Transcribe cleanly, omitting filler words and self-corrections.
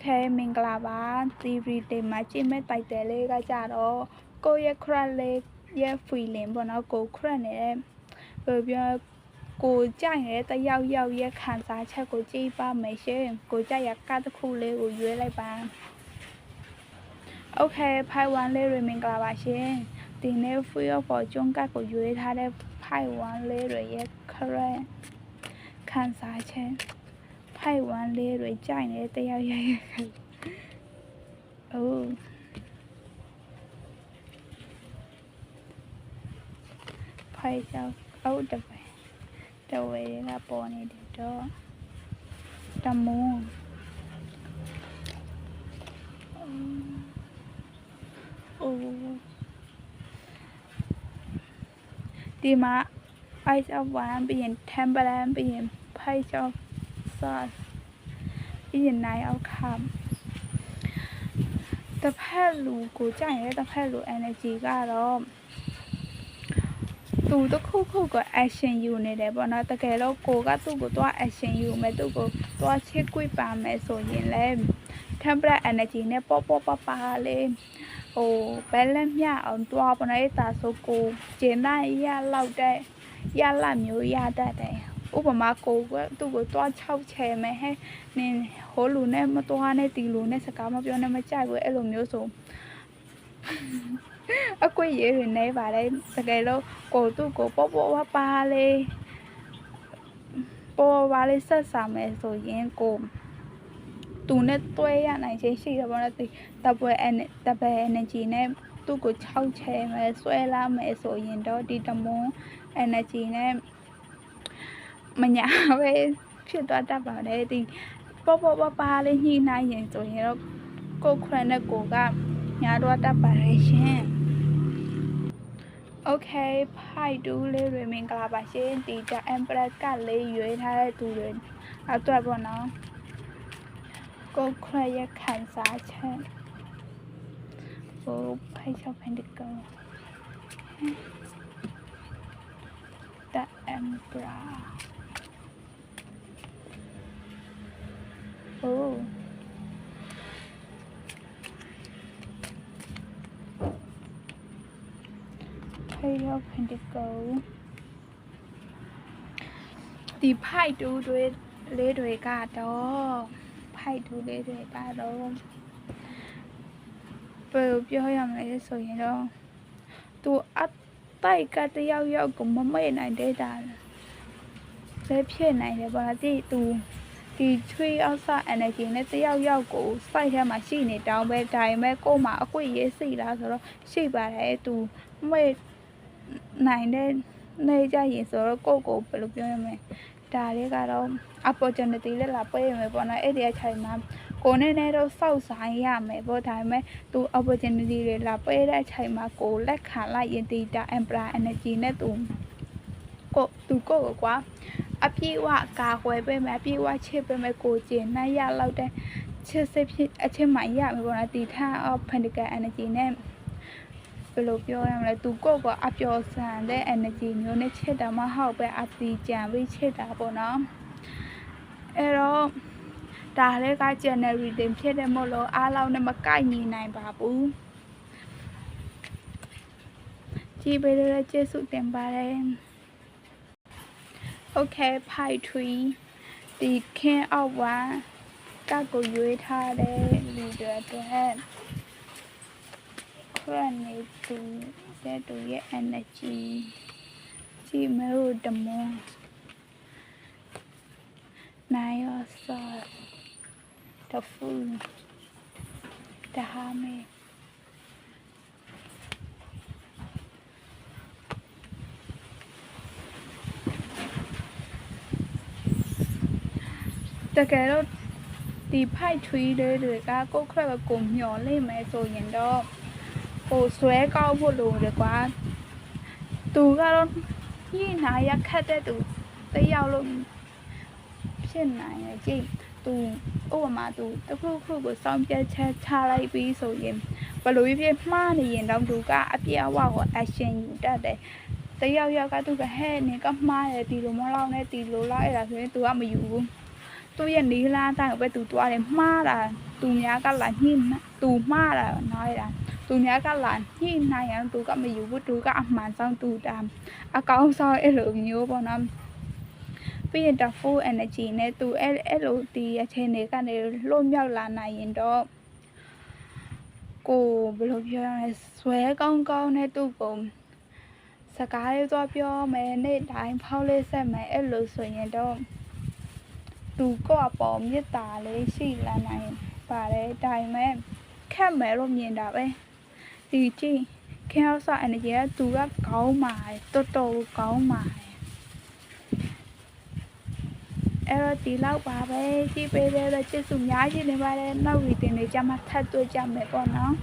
เคမင်္ဂလာပါ TV တင်မှာကြည့်မဲ့တိုက်တယ်လေးကကြတော့ကိုရဲ့ခရက်လေးရဲ့ feeling ပေါ့နော်ကိုခရက်နေတဲ့ဘယ်ပြောကိုကြိုက်နေတဲ့တယောက်ရဲ့ခံစားချက်ကိုကြည့်ပါမယ်ရှင်ကိုကြိုက်ရကတစ်ခုလေးကိုရွေးလိုက်ပါโอเคဖိုင်1လေးတွေမင်္ဂလာပါရှင်ဒီနေ့ free of fortune ကကိုရွေးထားတဲ့ဖိုင်1လေးတွေရဲ့ခရက်ခံစားချက်ဖိုင်1လေးတွေကြိုက်နေတဲ့တယောက်ရဲ့အိုးဖိုင်ချောက်အိုးတပယ်တဝဲကပေါ်နေတယ်တော့တမုံအိုးဒီမှာ Ice of One ပြီးရင် Temperance ပြီးရင် Page of Swords ပြီးရင် Nine of Cups တစ်ဖက်လူကိုကြိုက်ရဲ့တစ်ဖက်လူ energy ကတော့သူတစ်ခုခုကို action ယူနေတယ်ပေါ့နော်တကယ်လို့ကိုကသူ့ကိုသွား action ယူမယ်သူ့ကိုသွားချစ်ကွေ့ပါမယ်ဆိုရင်လည်း temperate energy နဲ့ပေါ့လေးဟို balance မျှအောင်တွားပေါ့နော်အဲ့ဒါဆိုကိုကျင်နိုင်ရလောက်တဲ့ရလာမျိုးရတတ်တယ်ဥပမာကိုကသူ့ကိုတွား6ချဲမယ်ဟဲ့နင်ဟိုလူနဲ့မတွားနဲ့ဒီလူနဲ့စကားမပြောနဲ့မကြိုက်ဘူးအဲ့လိုမျိုးဆိုအကွေရေးတွေနေပါတယ်တကယ်လို့ကိုသူ့ကိုပေါ့ပါလေးဆက်ဆံမယ်ဆိုရင်ကိုသူနဲ့တွဲရနိုင်ခြင်းရှိတယ်ပေါ့နော်တပွဲ energy နဲ့သူ့ကို6ချဲမယ်ဆွဲလာမယ်ဆိုရင်တော့ဒီတမွန် energy နဲ့မညာပဲဖြစ်သွားတတ်ပါတယ်ဒီပေါ့ပါလေးညှိနှိုင်းရင်ဆိုရင်တော့ကိုခရနဲ့ကိုကညာတော့တတ်ပါတယ်ရှင်โอเคဖိုက်တူးလေးတွေမင်္ဂလာပါရှင်ဒီကြ Empress ကလေးရွေးထားတဲ့သူတွေအတွက်ပေါ့နော်ကိုခရရဲ့ခံစားချက်ဟိုဖိုက်ချောက်ဖန်တကော The Emperor โอ้Page of Pentacles ဒီဖိုက်တူးတွေလေးတွေကတော့ဖိုက်တူးလေးတွေကတော့ဘယ်လိုပြောရမလဲဆိုရင်တော့သူအတိုက်ကတယောက်ကိုမမေ့နိုင်တဲ့တာလည်းဖြစ်နိုင်တယ်ပေါ့ဒီသူဒီ3 outside energy နဲ့တယောက်ကို site ထဲမှာရှိနေတောင်းပဲဒါပေမဲ့ကို့မှာအကွေရေးစိတ်လားဆိုတော့ရှိပါတယ်သူမေ့နိုင်တဲ့နေကြရင်ဆိုတော့ကိုဘယ်လိုပြောရမလဲဒါလေးကတော့ opportunity လည်းလာပေးရမယ်ပေါ့နော်အဲ့ဒီအချိန်မှာကိုနဲ့တော့စောက်ဆိုင်ရမယ်ပေါ့ဒါပေမဲ့သူ opportunity တွေလာပေးတဲ့အချိန်မှာကိုလက်ခံလိုက်ရင်ဒီတာ Emperor energy နဲ့သူကိုကွာအပြည့်ဝကာကွယ်ပေးမယ်အပြည့်ဝချစ်ပေးမယ်ကိုကျင်နိုင်ရလောက်တဲ့ချစ်စိတ်ဖြစ်အချင်းမှရမယ်ပေါ့နော်ဒီထား of Pentacle energy နဲ့ဘယ်လိုပြောရမလဲသူကိုအပျော်ဆန်တဲ့ energy မျိုးနဲ့ချစ်တာမဟုတ်ပဲအတီကြံပြီးချစ်တာပေါ့နော်အဲ့တော့ဒါလေးက January တင်ဖြစ်တဲ့မို့လို့အားလုံးနဲ့မကိုက်ညီနိုင်ပါဘူးကြည့်ပေးလို့ကျေးဇူးတင်ပါတယ် Okay ဖိုက်3ဒီ King of One ကကိုရွေးထားတဲ့လူတွေအတွက်ခရနေသူတဲ့သူရဲ့ energy ကြည့်မလို့တမွန်နိုင်ရဆောတဖူတဟာမေတကယ်တော့ဒီဖိုက်3တွေကကိုခရက်ကိုမျောလိမ့်မယ်ဆိုရင်တော့ဟိုဆွဲကောက်ဖို့လိုတယ်ကွာသူကတော့ညှိနှိုင်းရခက်တဲ့သူတယောက်လို့ဖြစ်နိုင်ရဲ့ကြည့်သူဥပမာသူတစ်ခုကိုစောင့်ပြတ်ချက်ချလိုက်ပြီးဆိုရင်ဘလို့ဖြစ်မှားနေရင်တော့သူကအပြည့်အဝကို action ယူတတ်တယ်တယောက်ကသူကဟဲ့နေကမှားတယ်ဒီလိုမလောက်နဲ့ဒီလိုလောက်အဲ့ဒါဆိုရင်သူကမယူဘူး သူ့ရဲ့နီးလားတိုင်းပဲသူသွားတယ်မှားတာသူများကလာညှိသူမှားတာnói làသူများကလာညှိနိုင်အောင်သူကမယူဘူးသူကအမှန်ဆုံးသူတာအကောင်းဆုံးအဲ့လိုမျိုးပေါ့နော်ပြီးရင် the full energy နဲ့သူအဲ့လိုဒီအချိန်တွေကနေလွတ်မြောက်လာနိုင်ရင်တော့ကိုဘယ်လိုပြောရလဲဇွဲကောင်းကောင်းနဲ့သူ့ကိုစကားလေးသွားပြောမယ်နေ့တိုင်းဖောက်လေးဆက်မယ်အဲ့လိုဆိုရင်တော့သူကိုအပေါ်မေတ္တာလေးရှိလာနိုင်ပါတယ်ဒါပေမဲ့ခက်မယ်လို့မြင်တာပဲဒီကြည့်ခေတ်ဆောက် energy ကသူကကောင်းပါတယ်တော်တော်ကောင်းပါတယ်အဲ့တော့ဒီလောက်ပါပဲကြည့်ပေးတဲ့ကျေးဇူးများကြီးတင်ပါတယ်နောက်ဗီဒီယိုတွေကြမှာထပ်တွေ့ကြမယ်ပေါ့နော်